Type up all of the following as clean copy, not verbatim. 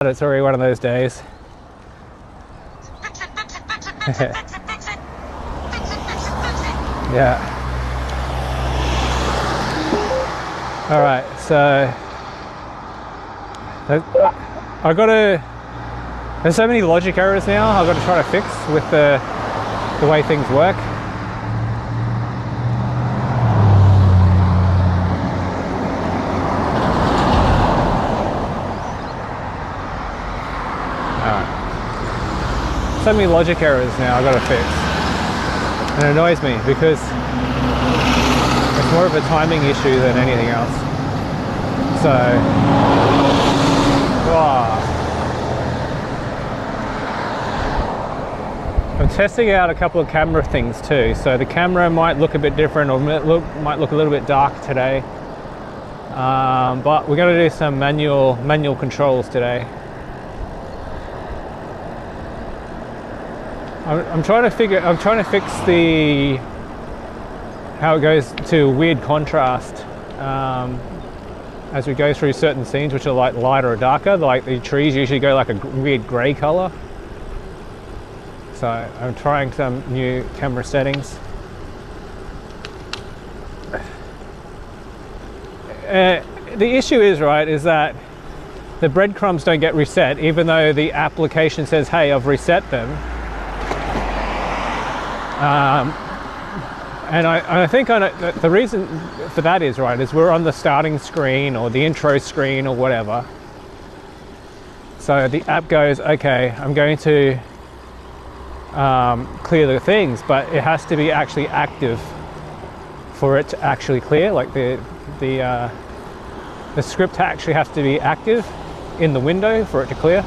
It's already one of those days. Yeah. All right, so I gotta. There's so many logic errors now. I've got to try to fix with the way things work. So many logic errors now I've got to fix, and it annoys me because it's more of a timing issue than anything else. So I'm testing out a couple of camera things too, so the camera might look a bit different, or might look a little bit dark today, but we're going to do some manual controls today. I'm trying to fix how it goes to weird contrast as we go through certain scenes which are like lighter or darker. Like the trees usually go like a weird grey colour. So I'm trying some new camera settings. The issue is that the breadcrumbs don't get reset, even though the application says, hey, I've reset them. And I think the reason for that is we're on the starting screen or the intro screen or whatever. So the app goes, okay, I'm going to clear the things, but it has to be actually active for it to actually clear. Like the script actually has to be active in the window for it to clear.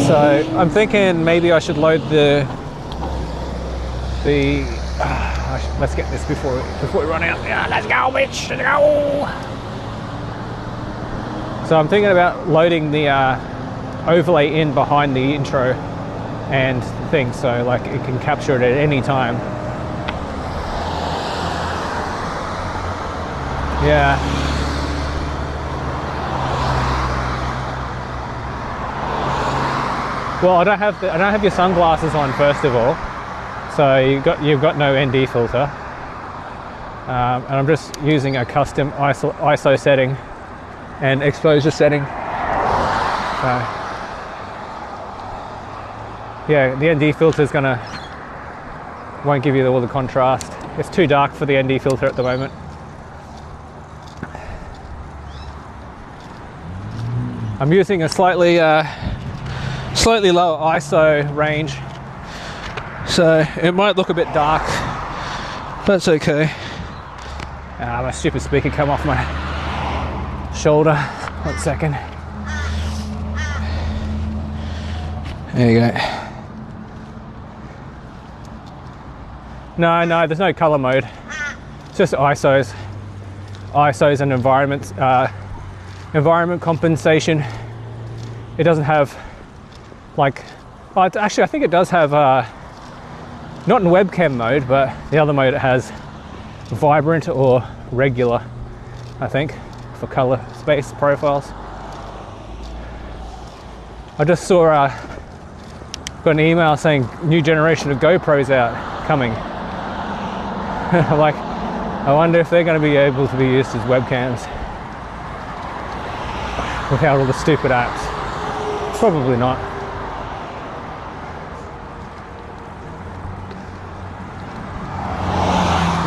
So I'm thinking maybe I should load let's get this before we run out. Yeah, let's go, bitch, let's go. So I'm thinking about loading the overlay in behind the intro and things, so like it can capture it at any time. Yeah. Well, I don't have your sunglasses on, first of all. So you've got no ND filter, and I'm just using a custom ISO setting and exposure setting. Yeah, the ND filter won't give you all the contrast. It's too dark for the ND filter at the moment. I'm using a slightly lower ISO range, so it might look a bit dark. That's okay. My stupid speaker come off my shoulder. 1 second. There you go. No, there's no color mode. It's just ISOs and environment compensation. It doesn't have actually I think it does have not in webcam mode, but the other mode it has vibrant or regular, I think, for color space profiles. I just saw got an email saying new generation of GoPros coming. Like, I wonder if they're going to be able to be used as webcams without all the stupid apps. Probably not.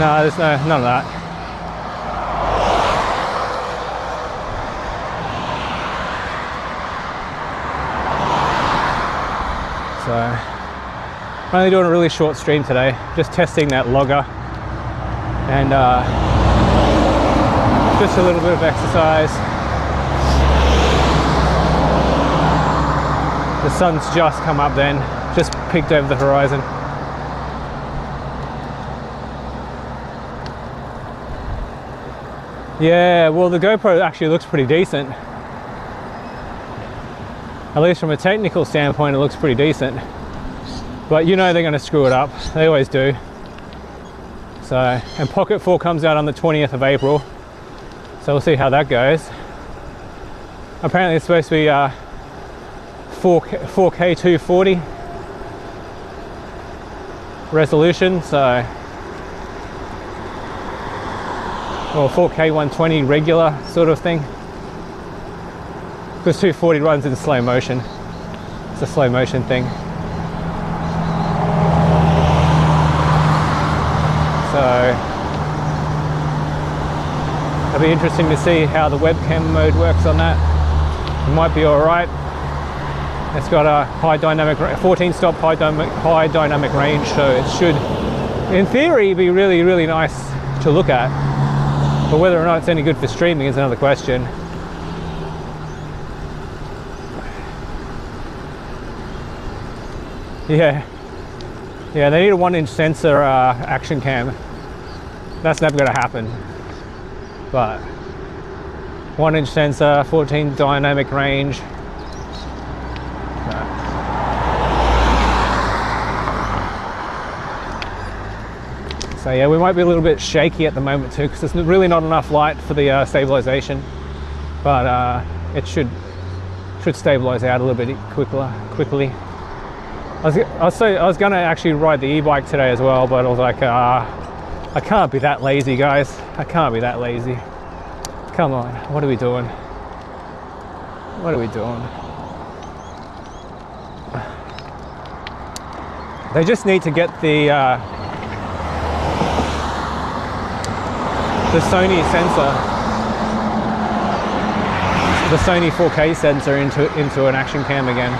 No, there's none of that. So, I'm only doing a really short stream today, just testing that logger and just a little bit of exercise. The sun's just come up then, just peeked over the horizon. Yeah, well, the GoPro actually looks pretty decent. At least from a technical standpoint, it looks pretty decent. But you know they're going to screw it up. They always do. So, and Pocket 4 comes out on the 20th of April. So we'll see how that goes. Apparently it's supposed to be 4K 240 resolution, so, or 4K 120 regular sort of thing, because 240 runs in slow motion. It's a slow motion thing. So it'll be interesting to see how the webcam mode works on that. It might be alright. It's got a high dynamic, 14 stop high dynamic range, so it should, in theory, be really, really nice to look at. But whether or not it's any good for streaming is another question. Yeah, they need a 1-inch sensor action cam. That's never going to happen. But 1-inch sensor, 14 dynamic range. So yeah, we might be a little bit shaky at the moment too, because there's really not enough light for the stabilization. But it should stabilize out a little bit quickly. I was going to actually ride the e-bike today as well, but I was like, I can't be that lazy, guys. I can't be that lazy. Come on, what are we doing? What are we doing? They just need to get the Sony sensor, the Sony 4K sensor into an action cam again.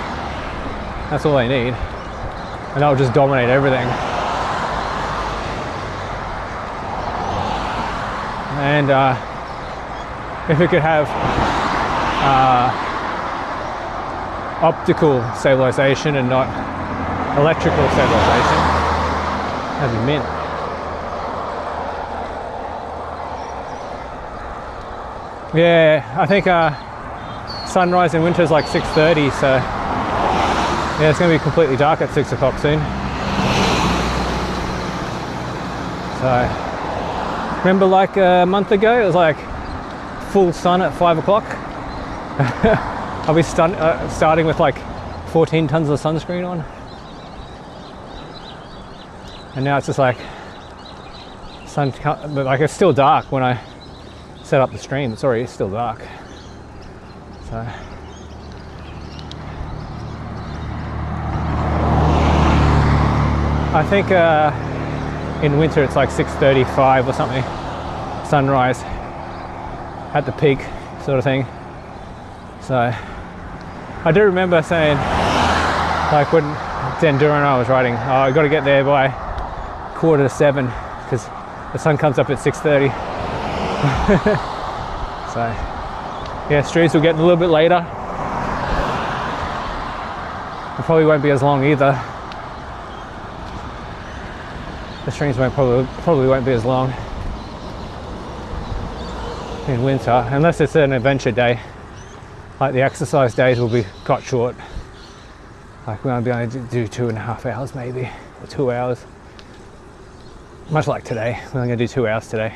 That's all they need. And that'll just dominate everything. And if it could have optical stabilization and not electrical stabilization, that'd be mint. Yeah, I think sunrise in winter is like 6:30, so yeah, it's going to be completely dark at 6 o'clock soon. So, remember like a month ago, it was like full sun at 5 o'clock? I'll be starting with like 14 tons of sunscreen on. And now it's just like, but like it's still dark when I set up the stream. It's already still dark. So. I think in winter it's like 6:35 or something, sunrise at the peak sort of thing. So I do remember saying, like when Dendura and I was riding, I got to get there by 6:45 because the sun comes up at 6:30. So yeah, streams will get a little bit later. It probably won't be as long either. The streams probably won't be as long in winter, unless it's an adventure day. Like the exercise days will be cut short. Like we won't be able to do 2.5 hours maybe, or 2 hours. Much like today, we're only going to do 2 hours today.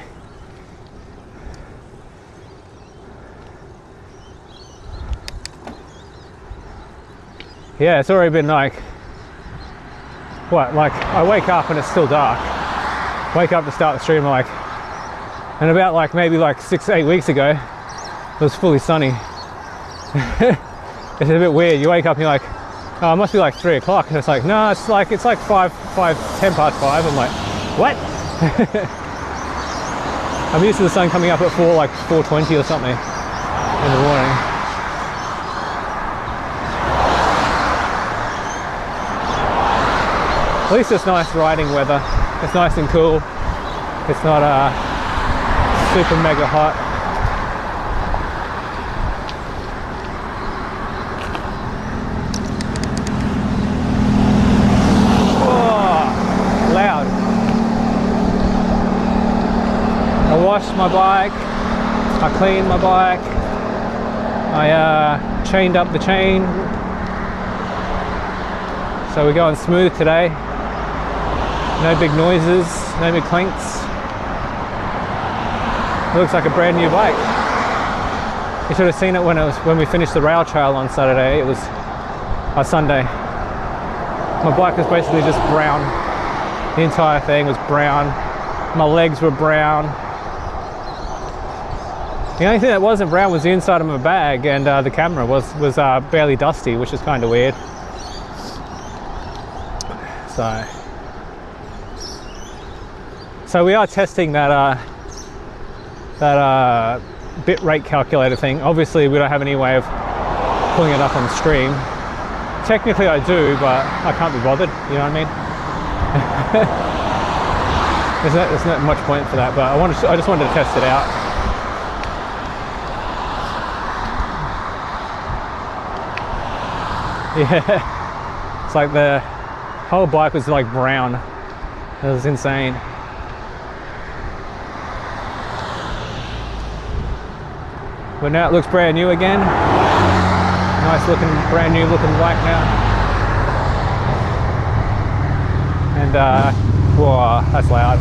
Yeah, it's already been like, what, like I wake up and it's still dark. Wake up to start the stream like, and about like maybe like 6-8 weeks ago, it was fully sunny. It's a bit weird. You wake up and you're like, oh, it must be like 3 o'clock, and it's like, no, it's like 10 past 5. I'm like, what? I'm used to the sun coming up at 4:20 or something in the morning. At least it's nice riding weather. It's nice and cool. It's not super mega hot. Oh, loud. I washed my bike. I cleaned my bike. I chained up the chain. So we're going smooth today. No big noises, no big clanks. It looks like a brand new bike. You should have seen it when we finished the rail trail on Saturday. It was Sunday. My bike was basically just brown. The entire thing was brown. My legs were brown. The only thing that wasn't brown was the inside of my bag, and the camera was barely dusty, which is kind of weird. So we are testing that bit rate calculator thing. Obviously, we don't have any way of pulling it up on stream. Technically, I do, but I can't be bothered. You know what I mean? there's not much point for that, but I just wanted to test it out. Yeah, it's like the whole bike was like brown. It was insane. But now it looks brand new again. Nice looking, brand new looking bike now. And whoa, that's loud.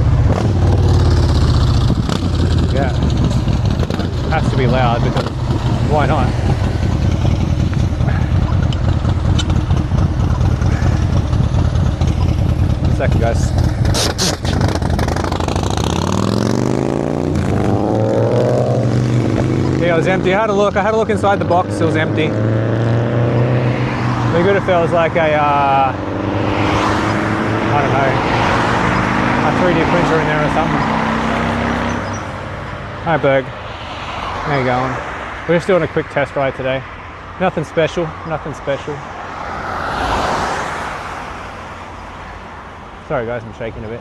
Yeah, has to be loud because why not? One second, guys. Yeah, it was empty. I had a look inside the box. It was empty. It'd be good if there was like a, I don't know, a 3D printer in there or something. Hi, Berg. How you going? We're just doing a quick test ride today. Nothing special. Nothing special. Sorry, guys. I'm shaking a bit.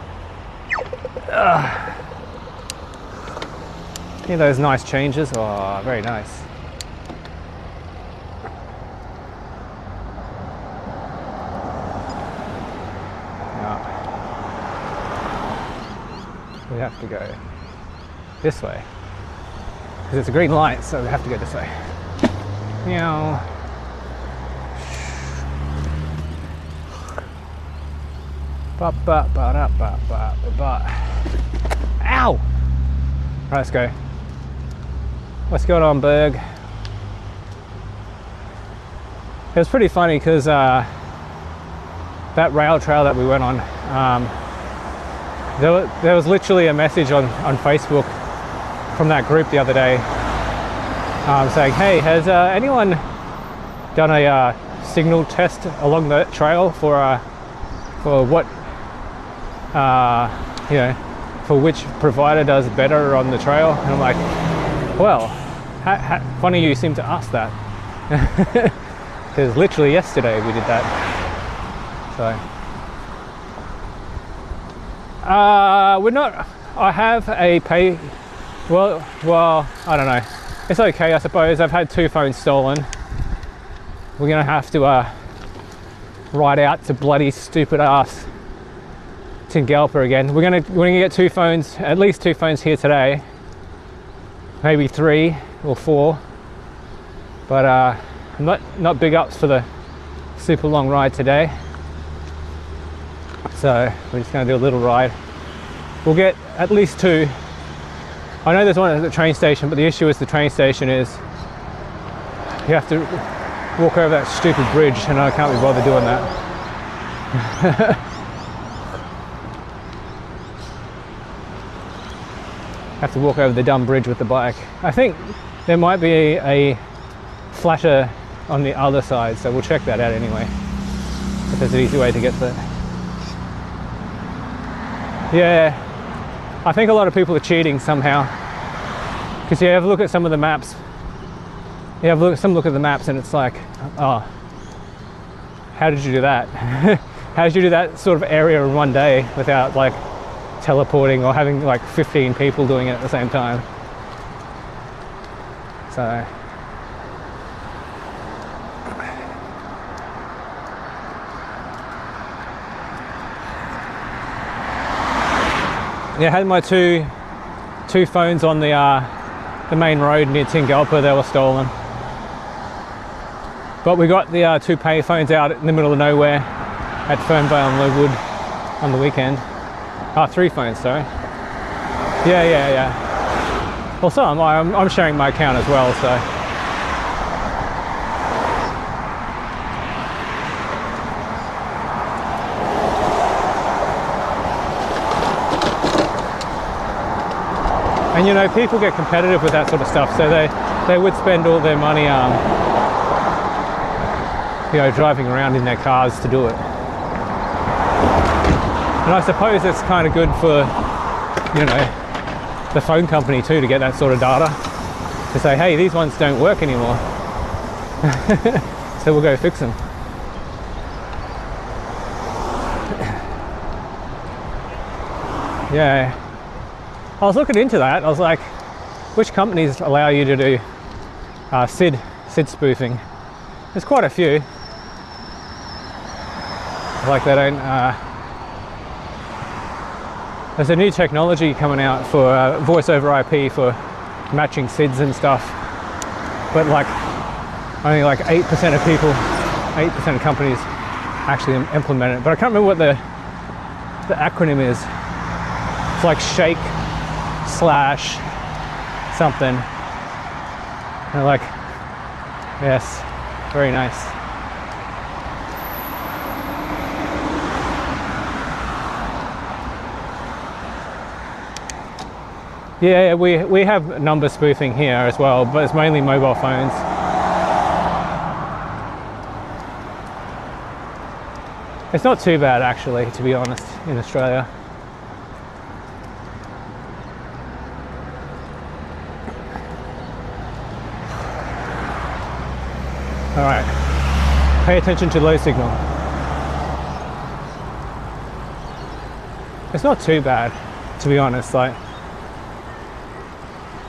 Hear those nice changes? Oh, very nice. Now, we have to go this way because it's a green light, so we have to go this way. Meow. Ow! Right, let's go. What's going on, Berg? It was pretty funny because that rail trail that we went on, there was literally a message on Facebook from that group the other day saying, hey, has anyone done a signal test along the trail for what, you know, for which provider does better on the trail? And I'm like, well, funny you seem to ask that. Because literally yesterday we did that. So we're not, I have a pay, well, I don't know. It's okay, I suppose. I've had 2 phones stolen. We're gonna have to ride out to bloody stupid ass Tingalpa again. We're gonna get 2 phones, at least 2 phones here today. Maybe 3 or 4. But not big ups for the super long ride today. So we're just gonna do a little ride. We'll get at least 2. I know there's one at the train station, but the issue is the train station is you have to walk over that stupid bridge, and I can't be bothered doing that. Have to walk over the dumb bridge with the bike. I think there might be a flasher on the other side, so we'll check that out anyway. If there's an easy way to get there. Yeah, I think a lot of people are cheating somehow. Because you have a look at some of the maps. You have some look at the maps and it's like, oh, how did you do that? How did you do that sort of area in one day without like teleporting or having like 15 people doing it at the same time? So yeah, I had my two phones on the main road near Tingalpa. They were stolen, but we got the 2 pay phones out in the middle of nowhere at Fernvale and Lowood on the weekend. 3 phones, sorry. Yeah. Well, so I'm sharing my account as well, so And you know, people get competitive with that sort of stuff, so they would spend all their money, you know, driving around in their cars to do it. And I suppose it's kind of good for, you know, the phone company too, to get that sort of data, to say, hey, these ones don't work anymore, so we'll go fix them. Yeah, I was looking into that. I was like, which companies allow you to do SID spoofing? There's quite a few. Like they don't. There's a new technology coming out for voice over IP for matching SIDs and stuff, but like only like 8% of people, 8% of companies actually implement it. But I can't remember what the acronym is. It's like shake slash something. And like, yes, very nice. Yeah, we have number spoofing here as well, but it's mainly mobile phones. It's not too bad actually, to be honest, in Australia. All right, pay attention to low signal. It's not too bad, to be honest. Like,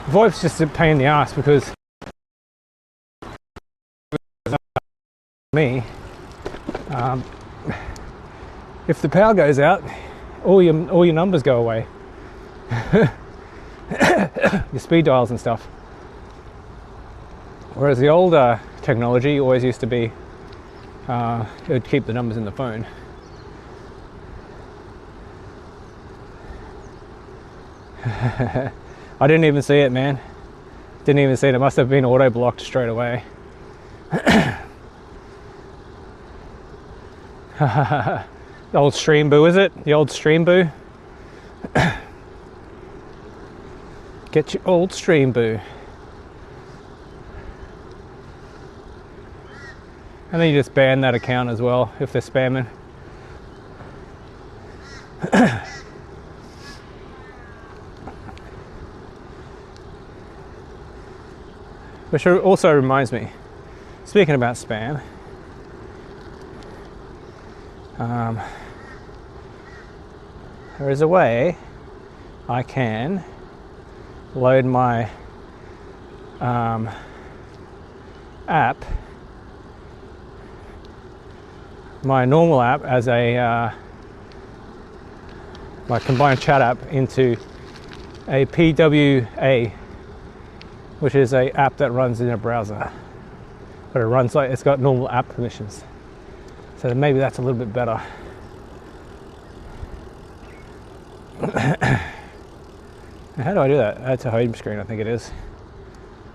VoIP's just a pain in the ass because me, if the power goes out, all your numbers go away, your speed dials and stuff. Whereas the older technology always used to be, it would keep the numbers in the phone. I didn't even see it, man. Didn't even see it. It must have been auto blocked straight away. The old stream boo, is it? The old stream boo? Get your old stream boo. And then you just ban that account as well if they're spamming. Which also reminds me, speaking about spam, there is a way I can load my app, my normal app, as a my combined chat app into a PWA, which is a app that runs in a browser, but it runs like it's got normal app permissions. So maybe that's a little bit better. How do I do that? Add to home screen, I think it is.